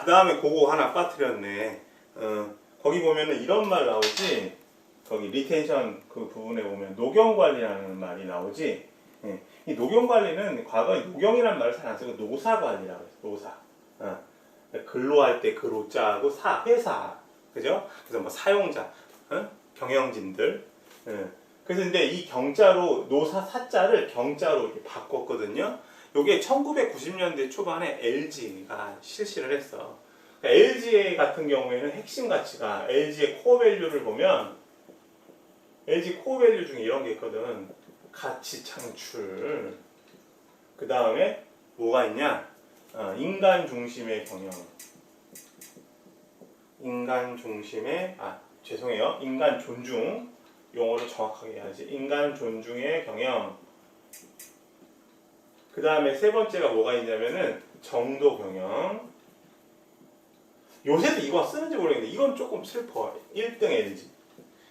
그 다음에 그거 하나 빠뜨렸네. 거기 보면은 이런 말 나오지. 거기 리텐션 그 부분에 보면 노경관리라는 말이 나오지. 예. 이 노경관리는 과거에 노경이라는 말을 잘 안 쓰고 노사관리라고 했어. 노사. 근로할 때 그 로자하고 회사. 그죠? 그래서 뭐 사용자, 경영진들. 예. 그래서 근데 이 경자로 노사 사자를 경자로 이렇게 바꿨거든요. 요게 1990년대 초반에 LG가 실시를 했어. 그러니까 LG 같은 경우에는 핵심 가치가 LG의 코어 밸류를 보면 LG 코어 밸류 중에 이런 게 있거든. 가치 창출. 그 다음에 뭐가 있냐? 인간 중심의 경영. 인간 존중. 용어를 정확하게 해야지. 인간 존중의 경영. 그 다음에 세 번째가 뭐가 있냐면은 정도 경영. 요새도 이거 쓰는지 모르겠는데 이건 조금 슬퍼. 1등 LG.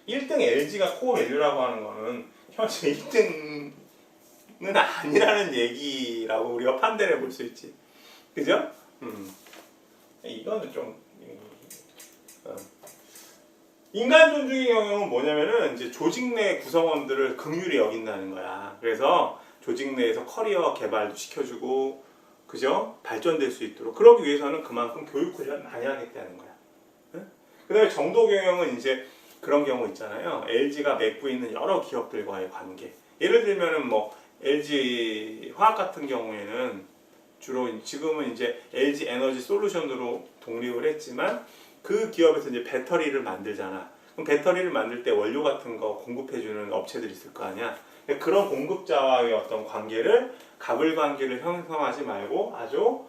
1등 LG가 코어 밸류라고 하는 거는 현재 1등은 아니라는 얘기라고 우리가 판단해 볼 수 있지. 그죠? 이거는 좀 인간 존중의 경영은 뭐냐면은 이제 조직 내 구성원들을 긍휼히 여긴다는 거야. 그래서 조직 내에서 커리어 개발도 시켜주고, 그죠? 발전될 수 있도록. 그러기 위해서는 그만큼 교육 훈련 많이 하겠다는 거야. 그 다음에 정도 경영은 이제 그런 경우 있잖아요. LG가 맺고 있는 여러 기업들과의 관계. 예를 들면은 뭐 LG 화학 같은 경우에는 주로 지금은 이제 LG 에너지 솔루션으로 독립을 했지만 그 기업에서 이제 배터리를 만들잖아. 그럼 배터리를 만들 때 원료 같은 거 공급해주는 업체들이 있을 거 아니야. 그런 공급자와의 어떤 관계를 갑을 관계를 형성하지 말고 아주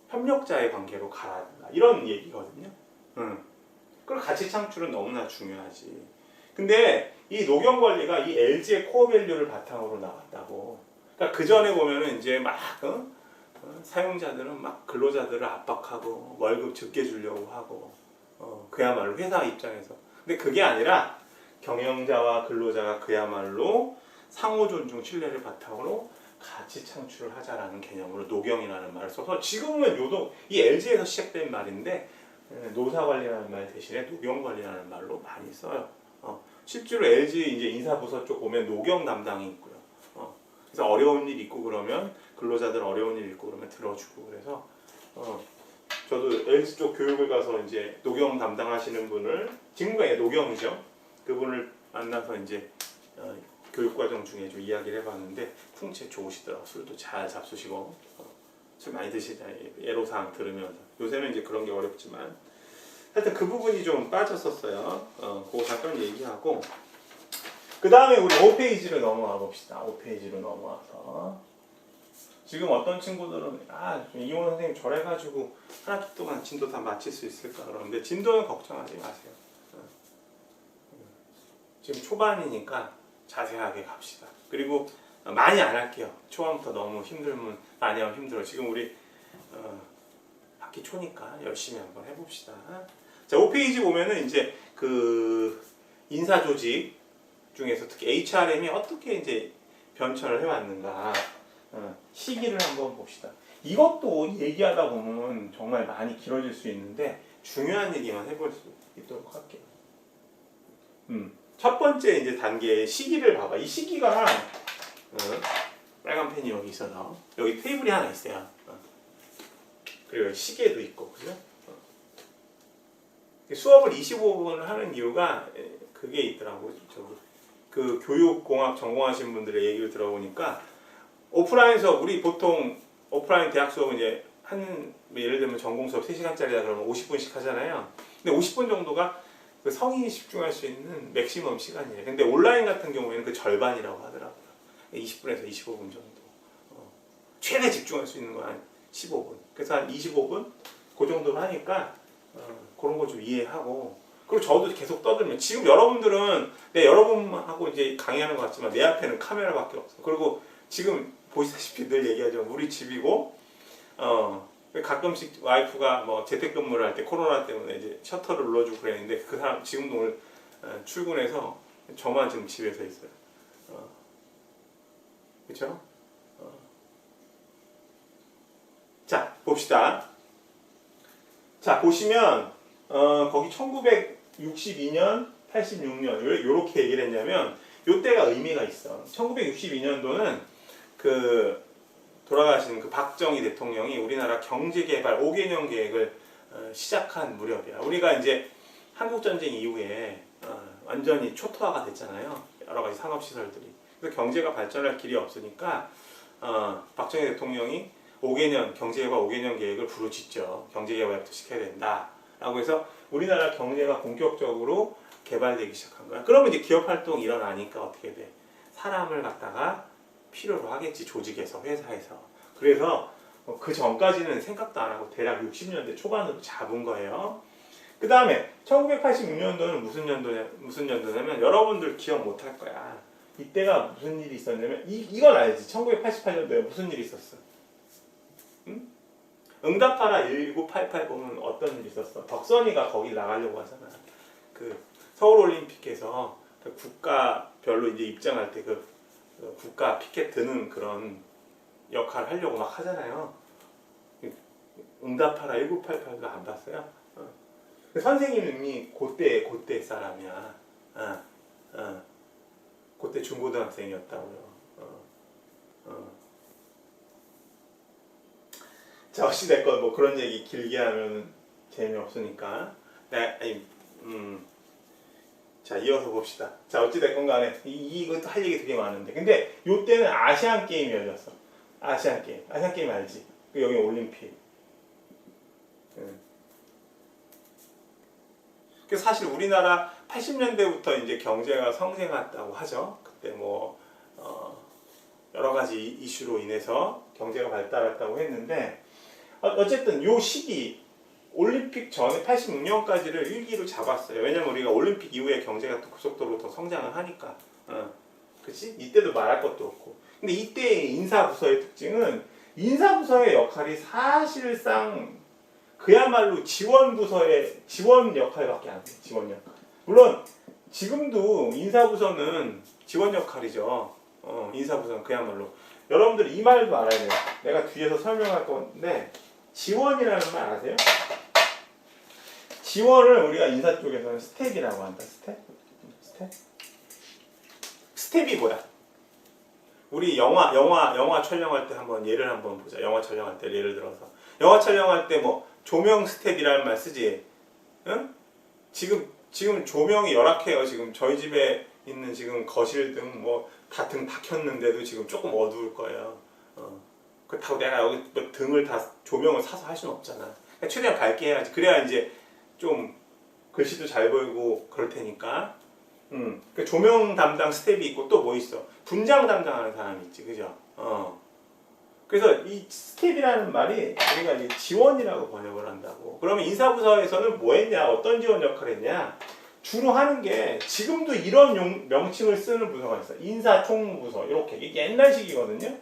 협력자의 관계로 가라. 이런 얘기거든요. 그리고 가치 창출은 너무나 중요하지. 근데 이 노경관리가 이 LG의 코어 밸류를 바탕으로 나왔다고. 그러니까 그 전에 보면은 이제 막 사용자들은 막 근로자들을 압박하고 월급 적게 주려고 하고 그야말로 회사 입장에서. 근데 그게 아니라 경영자와 근로자가 그야말로 상호 존중, 신뢰를 바탕으로 가치 창출을 하자라는 개념으로 노경이라는 말을 써서 지금은 이 LG에서 시작된 말인데 노사관리라는 말 대신에 노경관리라는 말로 많이 써요. 실제로 LG 이제 인사부서 쪽 보면 노경 담당이 있고요. 그래서 어려운 일 있고 그러면 근로자들 어려운 일 있고 그러면 들어주고 그래서 저도 LG 쪽 교육을 가서 이제 노경 담당하시는 분을 지금까지 노경이죠. 그분을 만나서 이제 교육과정 중에 좀 이야기를 해봤는데 풍채 좋으시더라고. 술도 잘 잡수시고 술 많이 드시잖아요. 애로사항 들으면서. 요새는 이제 그런 게 어렵지만 하여튼 그 부분이 좀 빠졌었어요. 그거 잠깐 얘기하고 그 다음에 우리 5페이지로 넘어와 봅시다. 5페이지로 넘어와서 지금 어떤 친구들은 이원 선생님 저래가지고 한 학기 동안 진도 다 마칠 수 있을까 그러는데 진도는 걱정하지 마세요. 지금 초반이니까 자세하게 갑시다. 그리고 많이 안 할게요. 초반부터 너무 힘들면 많이 하면 힘들어. 지금 우리 학기 초니까 열심히 한번 해봅시다. 자, 5페이지 보면은 이제 그 인사조직 중에서 특히 HRM이 어떻게 이제 변천을 해왔는가 시기를 한번 봅시다. 이것도 얘기하다 보면 정말 많이 길어질 수 있는데 중요한 얘기만 해볼 수 있도록 할게요. 첫 번째 이제 단계의 시기를 봐봐. 이 시기가 빨간 펜이 여기 있어서 여기 테이블이 하나 있어요. 그리고 시계도 있고, 그죠? 수업을 25분을 하는 이유가 그게 있더라고. 그 교육공학 전공하신 분들의 얘기를 들어보니까 오프라인에서 우리 보통 오프라인 대학 수업은 이제 예를 들면 전공 수업 3시간짜리다 그러면 50분씩 하잖아요. 근데 50분 정도가 그 성인이 집중할 수 있는 맥시멈 시간이에요. 근데 온라인 같은 경우에는 그 절반이라고 하더라고요. 20분에서 25분 정도. 최대 집중할 수 있는 건 한 15분. 그래서 한 25분? 그 정도로 하니까 그런 거 좀 이해하고 그리고 저도 계속 떠들면 지금 여러분들은 여러분하고 이제 강의하는 것 같지만 내 앞에는 카메라밖에 없어. 그리고 지금 보시다시피 늘 얘기하지만 우리 집이고 가끔씩 와이프가 뭐 재택근무를 할 때 코로나 때문에 이제 셔터를 눌러주고 그랬는데 그 사람 지금도 오늘 출근해서 저만 지금 집에서 있어요. 그렇죠? 자, 봅시다. 자 보시면 거기 1962년, 86년 이렇게 얘기를 했냐면 요때가 의미가 있어. 1962년도는 그 돌아가신 그 박정희 대통령이 우리나라 경제개발 5개년 계획을 시작한 무렵이야. 우리가 이제 한국전쟁 이후에 완전히 초토화가 됐잖아요. 여러 가지 산업시설들이. 그래서 경제가 발전할 길이 없으니까 박정희 대통령이 5개년 경제개발 5개년 계획을 부르짖죠. 경제개발부터 시켜야 된다. 라고 해서 우리나라 경제가 본격적으로 개발되기 시작한 거야. 그러면 이제 기업 활동이 일어나니까 어떻게 돼? 사람을 갖다가 필요로 하겠지. 조직에서, 회사에서. 그래서 그 전까지는 생각도 안 하고 대략 60년대 초반으로 잡은 거예요. 그 다음에 1986년도는 무슨 연도냐면 여러분들 기억 못 할 거야. 이때가 무슨 일이 있었냐면 이건 알지. 1988년도에 무슨 일이 있었어? 응? 응답하라 1988 보면 어떤 일이 있었어? 덕선이가 거기 나가려고 하잖아. 그 서울올림픽에서 그 국가별로 이제 입장할 때 그 국가 피켓 드는 그런 역할을 하려고 막 하잖아요. 응답하라 1988도 안 봤어요? 선생님이 그때 사람이야. 그때 중고등학생이었다고요. 자, 어찌됐건 뭐 그런 얘기 길게 하면 재미없으니까. 자, 이어서 봅시다. 자, 어찌됐건 간에 이것도 할 얘기 되게 많은데. 근데 요때는 아시안 게임이 열렸어. 아시안 게임. 아시안 게임 알지? 그 여기 올림픽. 그래서 사실 우리나라 80년대부터 이제 경제가 성장했다고 하죠. 그때 뭐 여러 가지 이슈로 인해서 경제가 발달했다고 했는데 어쨌든 요 시기 올림픽 전에 86년까지를 일기로 잡았어요. 왜냐면 우리가 올림픽 이후에 경제가 또 급속도로 더 성장을 하니까. 그치? 이때도 말할 것도 없고. 근데 이때의 인사부서의 특징은 인사부서의 역할이 사실상 그야말로 지원 역할밖에 안 돼요. 지원 역할. 물론 지금도 인사부서는 지원 역할이죠. 인사부서는 그야말로. 여러분들 이 말도 알아야 돼요. 내가 뒤에서 설명할 건데 지원이라는 말 아세요? 지원을 우리가 인사 쪽에서는 스텝이라고 한다. 스텝이 뭐야? 우리 영화 촬영할 때 예를 한번 보자. 영화 촬영할 때 예를 들어서 영화 촬영할 때 뭐 조명 스텝이라는 말 쓰지. 응? 지금 조명이 열악해요. 지금 저희 집에 있는 지금 거실 등 뭐 다 켰는데도 지금 조금 어두울 거예요. 그렇다고 내가 여기 뭐 등을 다 조명을 사서 할 수는 없잖아. 그러니까 최대한 밝게 해야지. 그래야 이제 좀 글씨도 잘 보이고 그럴 테니까. 그 조명 담당 스텝이 있고 또 뭐 있어? 분장 담당하는 사람이 있지, 그죠? 그래서 이 스텝이라는 말이 우리가 이제 지원이라고 번역을 한다고. 그러면 인사부서에서는 뭐 했냐? 어떤 지원 역할을 했냐? 주로 하는 게 지금도 이런 명칭을 쓰는 부서가 있어. 인사총무부서 이렇게. 이게 옛날식이거든요.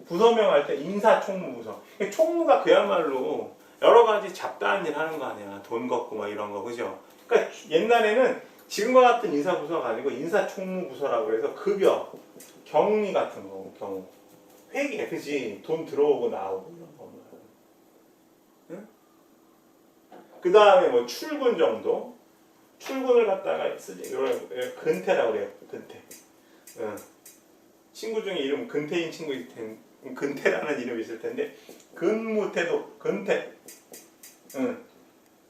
부서명 할 때 인사총무부서. 총무가 그야말로 여러 가지 잡다한 일 하는 거 아니야. 돈 걷고 막 이런 거, 그죠? 그러니까 옛날에는 지금과 같은 인사부서가 아니고 인사총무부서라고 해서 급여, 격리 같은 거, 경우. 회계, 그지? 돈 들어오고 나오고 이런 거. 응? 그 다음에 뭐 출근 정도? 출근을 갖다가 쓰지. 근태라고 그래요. 근태. 친구 중에 이름 근태인 친구 있을 텐데, 근태라는 이름이 있을 텐데, 근무태도, 근태.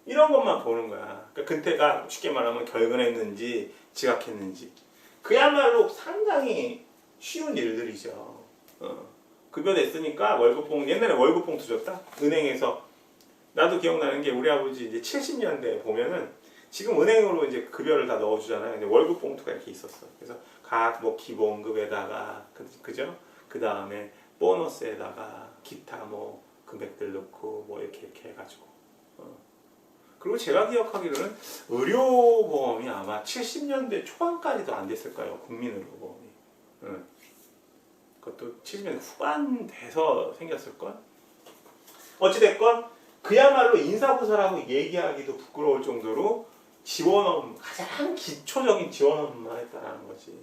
이런 것만 보는 거야. 그러니까 근태가 쉽게 말하면 결근했는지, 지각했는지. 그야말로 상당히 쉬운 일들이죠. 급여 냈으니까 옛날에 월급 봉투 줬다? 은행에서. 나도 기억나는 게 우리 아버지 이제 70년대 보면은 지금 은행으로 이제 급여를 다 넣어주잖아요. 근데 월급 봉투가 이렇게 있었어. 그래서 각 뭐 기본급에다가, 그죠? 그 다음에 보너스에다가 기타 뭐 금액들 넣고 뭐 이렇게 해가지고. 그리고 제가 기억하기로는 의료보험이 아마 70년대 초반까지도 안 됐을 거예요. 국민의료보험이. 그것도 70년대 후반 돼서 생겼을걸? 어찌됐건 그야말로 인사부서라고 얘기하기도 부끄러울 정도로 지원업, 가장 기초적인 지원업만 했다라는 거지.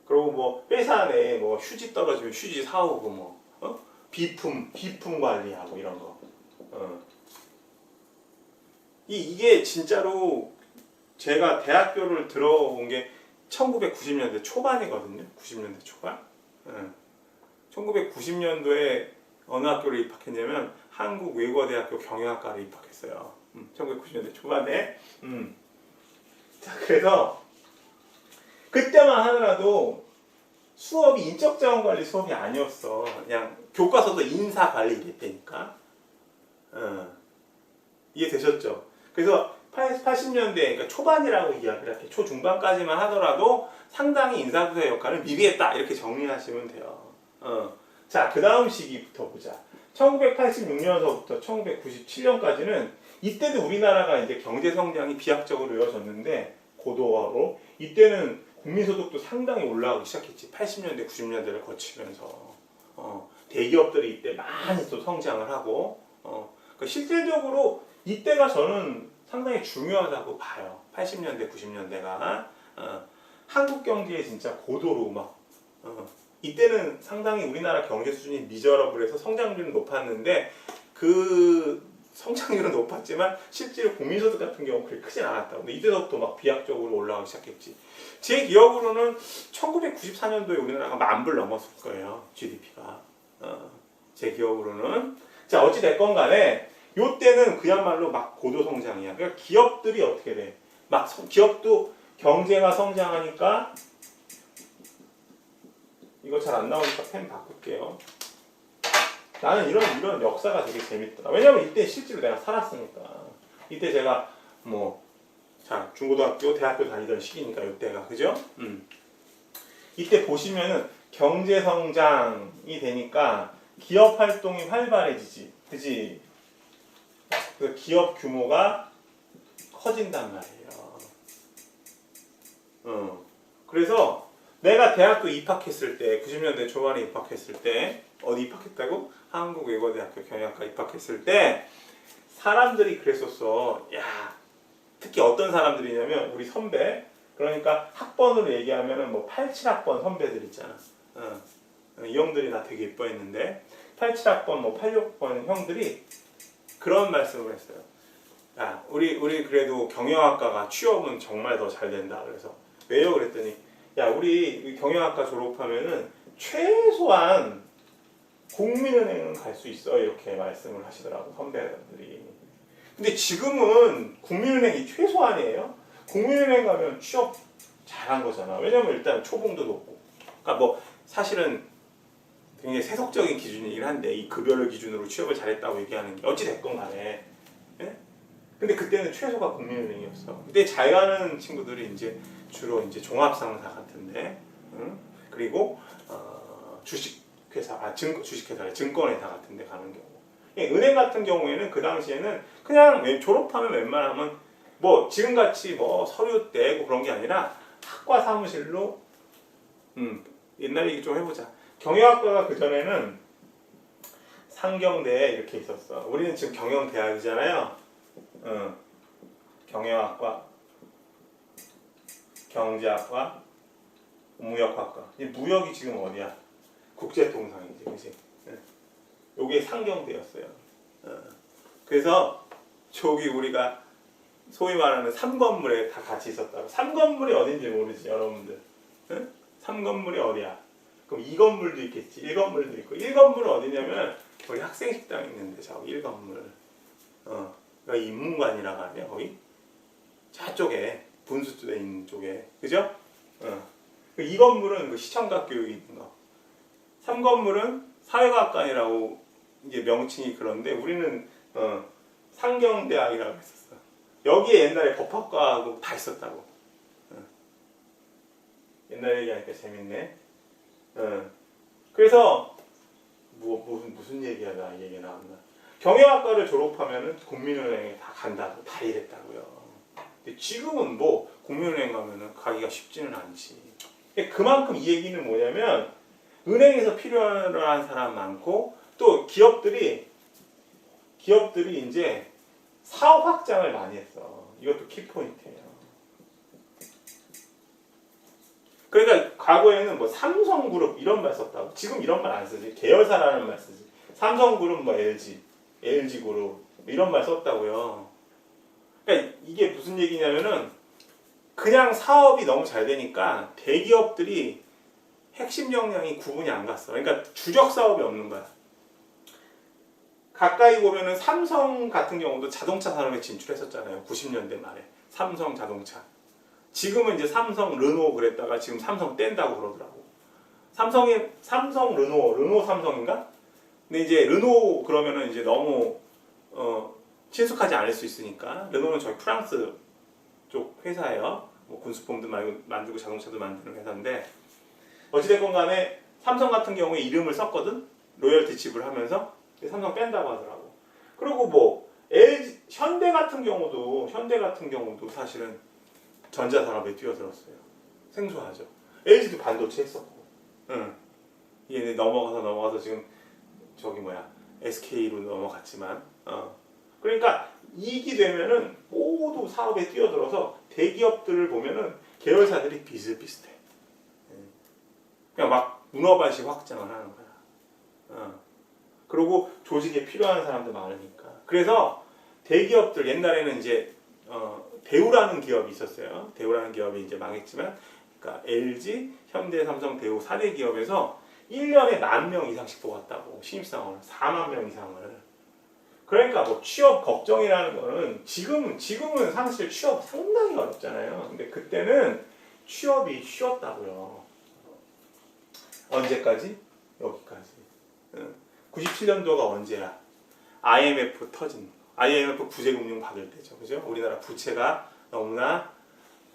그리고 뭐 회사 내에 뭐 휴지 떨어지면 휴지 사오고 뭐 비품 관리하고 이런 거. 이게 진짜로 제가 대학교를 들어온 게 1990년대 초반이거든요. 90년대 초반. 1990년도에 어느 학교를 입학했냐면 한국외국어대학교 경영학과를 입학했어요. 1990년대 초반에. 자, 그래서 그때만 하더라도 수업이 인적자원관리 수업이 아니었어. 그냥 교과서도 인사관리 이랬다니까. 이해되셨죠? 그래서 80년대, 그러니까 초반이라고 이야기를 할게요. 초중반까지만 하더라도 상당히 인사부서의 역할을 미비했다. 이렇게 정리하시면 돼요. 자, 그 다음 시기부터 보자. 1986년서부터 1997년까지는 이때도 우리나라가 이제 경제 성장이 비약적으로 이어졌는데 고도화로 이때는 국민소득도 상당히 올라가기 시작했지. 80년대, 90년대를 거치면서 대기업들이 이때 많이 또 성장을 하고 그러니까 실질적으로 이때가 저는 상당히 중요하다고 봐요. 80년대, 90년대가 한국 경제에 진짜 고도로 막 이때는 상당히 우리나라 경제 수준이 미저러블해서 성장률은 높았는데 그 성장률은 높았지만 실제로 국민소득 같은 경우는 그렇게 크진 않았다고. 근데 이때부터 막 비약적으로 올라가기 시작했지. 제 기억으로는 1994년도에 우리나라가 10,000불 넘었을 거예요. GDP가. 제 기억으로는. 자, 어찌 됐건 간에 요때는 그야말로 막 고도 성장이야. 그러니까 기업들이 어떻게 돼? 막 기업도 경제가 성장하니까 이거 잘 안 나오니까 펜 바꿀게요. 나는 이런 역사가 되게 재밌더라. 왜냐면 이때 실제로 내가 살았으니까. 이때 제가 자, 중고등학교, 대학교 다니던 시기니까 이때가 그죠? 이때 보시면은 경제 성장이 되니까 기업 활동이 활발해지지, 그지? 그래서 기업 규모가 커진단 말이에요. 그래서 내가 대학교 입학했을 때, 90년대 초반에 입학했을 때, 어디 입학했다고? 한국외국어대학교 경영학과 입학했을 때 사람들이 그랬었어. 야, 특히 어떤 사람들이냐면 우리 선배, 그러니까 학번으로 얘기하면은 87학번 선배들 있잖아. 이 형들이 나 되게 예뻐했는데 87학번, 86번 형들이 그런 말씀을 했어요. 야, 우리 그래도 경영학과가 취업은 정말 더 잘 된다. 그래서 왜요? 그랬더니 야, 우리 경영학과 졸업하면은 최소한 국민은행은 갈 수 있어. 이렇게 말씀을 하시더라고, 선배들이. 근데 지금은 국민은행이 최소한이에요. 국민은행 가면 취업 잘한 거잖아. 왜냐면 일단 초봉도 높고. 그러니까 사실은 굉장히 세속적인 기준이긴 한데 이 급여를 기준으로 취업을 잘했다고 얘기하는 게 어찌 됐건 간에. 예? 근데 그때는 최소가 국민은행이었어. 그때 잘 가는 친구들이 이제 주로 이제 종합상사 같은데, 그리고 주식회사, 증권회사 같은데 가는 경우. 은행 같은 경우에는 그 당시에는 그냥 졸업하면 웬만하면 지금같이 서류 떼고 그런 게 아니라 학과 사무실로 옛날 얘기 좀 해보자. 경영학과가 그전에는 상경대에 이렇게 있었어. 우리는 지금 경영대학이잖아요. 경영학과, 경제학과, 무역학과. 이 무역이 지금 어디야? 국제통상이지, 그치? 요게 상경대였어요. 그래서 저기 우리가 소위 말하는 3건물에 다 같이 있었다고. 3건물이 어딘지 모르지, 여러분들. 3건물이 어디야? 그럼 2건물도 있겠지, 1건물도 있고. 1건물은 어디냐면 거기 학생식당 있는데 저기 1건물. 그러니까 인문관이라고 하냐, 거기? 저쪽에 분수대 있는 쪽에, 그죠? 2건물은 그 시청각 교육이 있는 거. 3건물은 사회과학관이라고 이제 명칭이 그런데 우리는 상경대학이라고 했었어. 여기에 옛날에 법학과하고 다 있었다고. 옛날 얘기하니까 재밌네. 그래서 무슨 얘기야, 나 얘기 나왔나? 경영학과를 졸업하면은 국민은행에 다 간다고, 다 이랬다고요. 근데 지금은 국민은행 가면은 가기가 쉽지는 않지. 그만큼 이 얘기는 뭐냐면 은행에서 필요한 사람 많고 또 기업들이 이제 사업 확장을 많이 했어. 이것도 키포인트예요. 그러니까 과거에는 삼성그룹 이런 말 썼다고. 지금 이런 말 안 쓰지. 계열사라는 말 쓰지. 삼성그룹 LG그룹 이런 말 썼다고요. 그러니까 이게 무슨 얘기냐면은 그냥 사업이 너무 잘 되니까 대기업들이 핵심 역량이 구분이 안 갔어. 그러니까 주력 사업이 없는 거야. 가까이 보면은 삼성 같은 경우도 자동차 산업에 진출했었잖아요. 90년대 말에. 삼성 자동차. 지금은 이제 삼성, 르노 그랬다가 지금 삼성 뗀다고 그러더라고. 삼성, 르노 삼성인가? 근데 이제 르노 그러면은 이제 너무 친숙하지 않을 수 있으니까 르노는 저희 프랑스 쪽 회사예요. 뭐 군수품도 만들고 자동차도 만드는 회사인데 어찌됐건 간에 삼성 같은 경우에 이름을 썼거든. 로열티 지불하면서 삼성 뺀다고 하더라고. 그리고 뭐 LG, 현대 같은 경우도 사실은 전자산업에 뛰어들었어요. 생소하죠. LG도 반도체 했었고. 응. 얘네 넘어가서 지금 저기 SK로 넘어갔지만. 그러니까 이익이 되면은 모두 사업에 뛰어들어서 대기업들을 보면은 계열사들이 비슷비슷해. 그냥 막 문어발식 확장을 하는 거야. 그리고 조직에 필요한 사람도 많으니까. 그래서 대기업들 옛날에는 이제 대우라는 기업이 있었어요. 대우라는 기업이 이제 망했지만, 그러니까 LG, 현대, 삼성, 대우 4대 기업에서 1년에 10,000명 이상씩 뽑았다고. 신입사원을 4만 명 이상을. 그러니까 뭐 취업 걱정이라는 거는 지금은 사실 취업 상당히 어렵잖아요. 근데 그때는 취업이 쉬웠다고요. 언제까지? 여기까지. 97년도가 언제야? IMF 터진 거. IMF 구제금융 받을 때죠. 그죠? 우리나라 부채가 너무나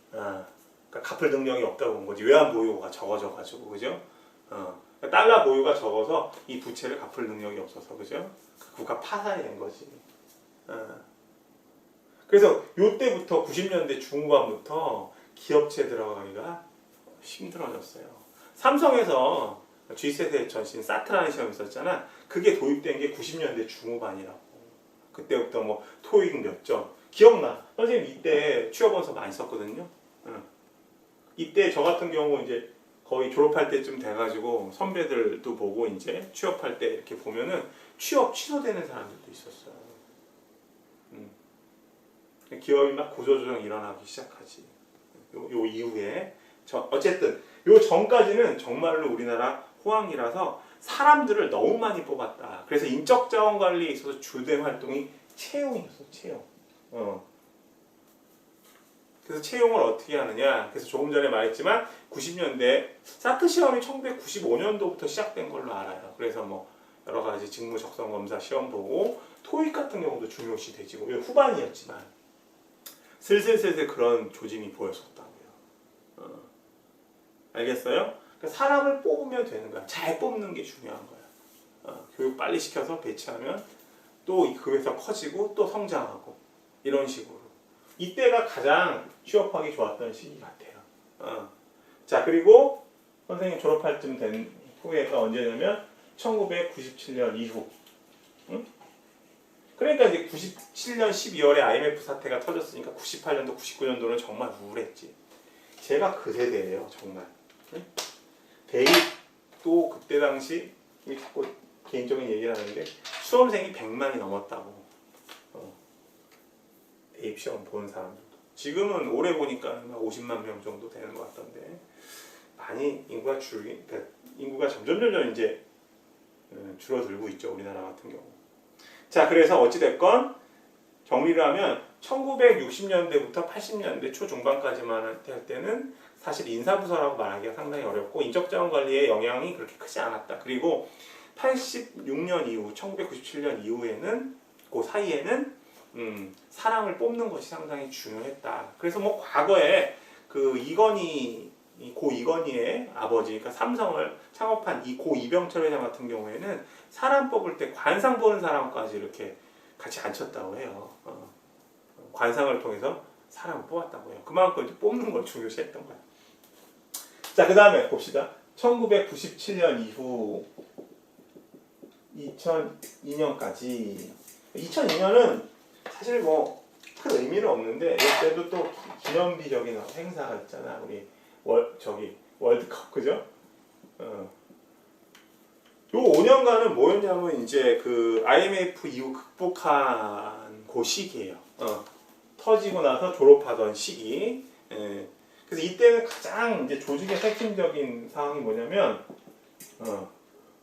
그러니까 갚을 능력이 없다고 본 거지. 외환 보유고가 적어져가지고. 그죠? 달러 보유가 적어서 이 부채를 갚을 능력이 없어서. 그죠? 국가 파산이 된 거지. 그래서 요때부터 90년대 중후반부터 기업체 들어가기가 힘들어졌어요. 삼성에서 G-세대 전신 사트라는 시험이 있었잖아. 그게 도입된 게 90년대 중후반이라고. 그때부터 뭐 토익 몇 점. 기억나. 선생님 이때 취업원서 많이 썼거든요. 이때 저 같은 경우 이제 거의 졸업할 때쯤 돼가지고 선배들도 보고 이제 취업할 때 이렇게 보면은 취업 취소되는 사람들도 있었어요. 기업이 막 구조조정 일어나기 시작하지. 요 이후에 어쨌든 요 전까지는 정말로 우리나라 호황이라서 사람들을 너무 많이 뽑았다. 그래서 인적 자원 관리에 있어서 주된 활동이 채용이었어. 채용. 그래서 채용을 어떻게 하느냐. 그래서 조금 전에 말했지만 90년대 사트 시험이 1995년도부터 시작된 걸로 알아요. 그래서 뭐 여러 가지 직무 적성 검사 시험 보고 토익 같은 경우도 중요시 되지고 후반이었지만 슬슬 그런 조짐이 보였었다고요. 알겠어요? 그러니까 사람을 뽑으면 되는 거야. 잘 뽑는 게 중요한 거야. 교육 빨리 시켜서 배치하면 또 그 회사 커지고 또 성장하고 이런 식으로. 이때가 가장 취업하기 좋았던 시기 같아요. 자, 그리고 선생님 졸업할 쯤 된 후에가 언제냐면 1997년 이후. 그러니까 이제 97년 12월에 IMF 사태가 터졌으니까 98년도, 99년도는 정말 우울했지. 제가 그 세대예요, 정말. 대입도 그때 당시 자꾸 개인적인 얘기를 하는데 수험생이 100만이 넘었다고. 대입 시험 보는 사람들도. 지금은 올해 보니까 50만 명 정도 되는 것 같던데 많이 인구가 그러니까 인구가 점점 이제 줄어들고 있죠, 우리나라 같은 경우. 자, 그래서 어찌됐건 정리를 하면 1960년대부터 80년대 초중반까지만 할 때는 사실 인사부서라고 말하기가 상당히 어렵고 인적자원 관리에 영향이 그렇게 크지 않았다. 그리고 86년 이후, 1997년 이후에는 그 사이에는 사람을 뽑는 것이 상당히 중요했다. 그래서 뭐 과거에 그 고 이건희의 아버지, 그러니까 삼성을 창업한 이 고 이병철 회장 같은 경우에는 사람 뽑을 때 관상 보는 사람까지 이렇게 같이 앉혔다고 해요. 관상을 통해서 사람을 뽑았다고 해요. 그만큼 이제 뽑는 걸 중요시했던 거야. 자, 그 다음에 봅시다. 1997년 이후 2002년까지. 2002년은 사실 뭐 큰 의미는 없는데 이때도 또 기념비적인 행사가 있잖아. 우리 월드컵, 그죠? 요 5년간은 뭐였냐면 이제 그 IMF 이후 극복한 그 시기예요. 터지고 나서 졸업하던 시기. 예. 그래서 이때는 가장 이제 조직의 핵심적인 상황이 뭐냐면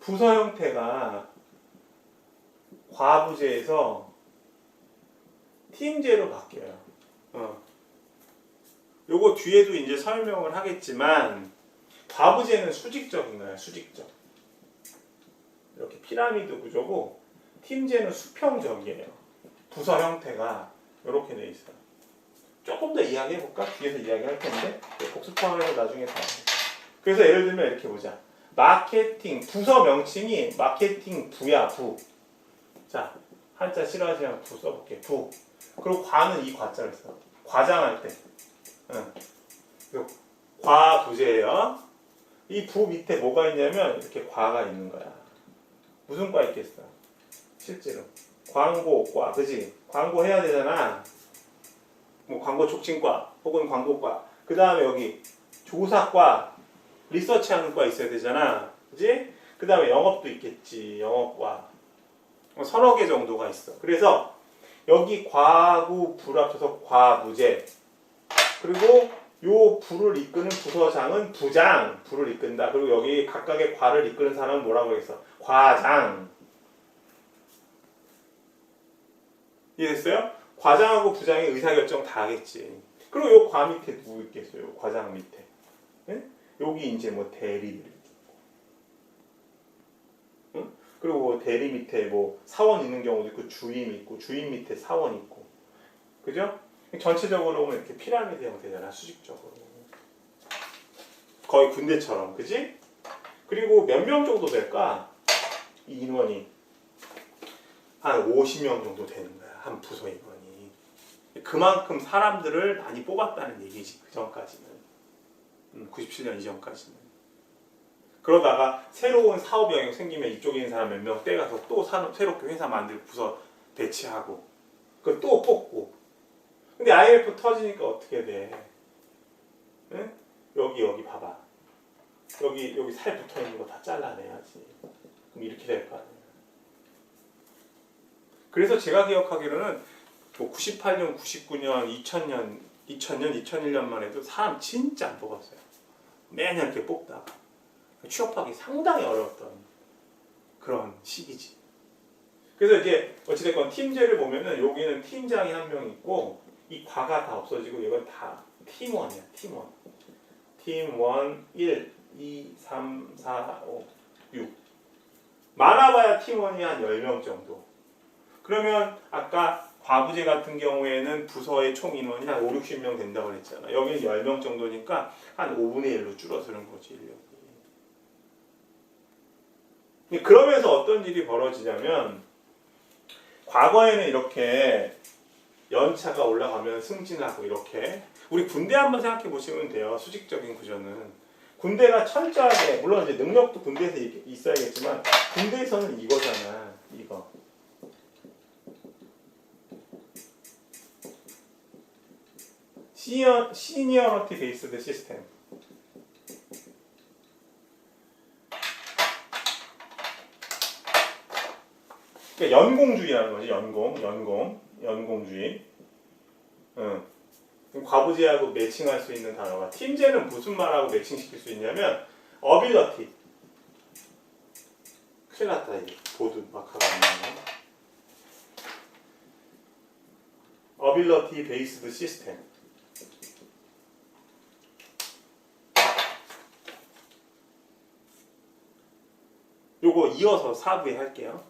부서 형태가 과부제에서 팀제로 바뀌어요. 요거 뒤에도 이제 설명을 하겠지만 과부제는 수직적인 거예요. 수직적. 이렇게 피라미드 구조고 팀제는 수평적이에요. 부서 형태가 이렇게 돼 있어요. 조금 더 이야기해 볼까? 뒤에서 이야기할 텐데 복습하면서 나중에 다. 그래서 예를 들면 이렇게 보자. 마케팅 부서 명칭이 마케팅 부야 부. 자 한자 싫어하시면 부 써볼게. 부. 그리고 과는 이 과자를 써. 과장할 때. 과부제예요. 이 부 밑에 뭐가 있냐면 이렇게 과가 있는 거야. 무슨 과 있겠어? 실제로 광고과, 그지? 광고 해야 되잖아. 뭐 광고 촉진과 혹은 광고과. 그 다음에 여기 조사과, 리서치하는 과 있어야 되잖아, 그지? 그 다음에 영업도 있겠지, 영업과. 서너 개 정도가 있어. 그래서 여기 과구 부를 합쳐서 과부제. 그리고 요 부를 이끄는 부서장은 부장, 부를 이끈다. 그리고 여기 각각의 과를 이끄는 사람은 뭐라고 했어? 과장. 이해됐어요? 과장하고 부장이 의사결정 다 하겠지. 그리고 요 과 밑에 누구 있겠어요? 과장 밑에. 네? 여기 이제 뭐 대리들 있고. 응? 그리고 뭐 대리 밑에 뭐 사원 있는 경우도 있고 주임 있고 주임 밑에 사원 있고. 그죠? 전체적으로 보면 이렇게 피라미드 형태잖아. 수직적으로. 거의 군대처럼. 그지? 그리고 몇 명 정도 될까? 이 인원이 한 50명 정도 되는 거야. 한 부서 인원이. 그만큼 사람들을 많이 뽑았다는 얘기지. 그 전까지는. 97년 이전까지는. 그러다가 새로운 사업 영역 생기면 이쪽에 있는 사람 몇 명 떼가서 또 새롭게 회사 만들고 부서 배치하고 그걸 또 뽑고. 근데 IMF 터지니까 어떻게 돼? 응? 여기 봐봐. 여기 살 붙어 있는 거 다 잘라내야지. 그럼 이렇게 될 거 아니야. 그래서 제가 기억하기로는 뭐 98년, 99년, 2000년, 2001년만 해도 사람 진짜 안 뽑았어요. 매년 이렇게 뽑다가 취업하기 상당히 어려웠던 그런 시기지. 그래서 이제 어찌됐건 팀제를 보면은 여기는 팀장이 한 명 있고 이 과가 다 없어지고 이건 다 팀원이야. 팀원. 팀원 1, 2, 3, 4, 5, 6. 많아봐야 팀원이 한 10명 정도. 그러면 아까 과부제 같은 경우에는 부서의 총 인원이 한 5, 60명 된다고 그랬잖아. 여기는 10명 정도니까 한 5분의 1로 줄어드는 거지, 인력이. 그러면서 어떤 일이 벌어지냐면 과거에는 이렇게 연차가 올라가면 승진하고 이렇게 우리 군대 한번 생각해 보시면 돼요. 수직적인 구조는. 군대가 철저하게 물론 이제 능력도 군대에서 있어야겠지만 군대에서는 이거잖아. 이거. 시니어리티 베이스드 시스템. 그러니까 연공주의라는 거지. 연공주의. 과부제하고 매칭할 수 있는 단어가 팀제는 무슨 말하고 매칭시킬 수 있냐면 어빌러티. 큰일 났다 이게 보드 마카가 안 나오네. 어빌러티 베이스드 시스템. 요거 이어서 4부에 할게요.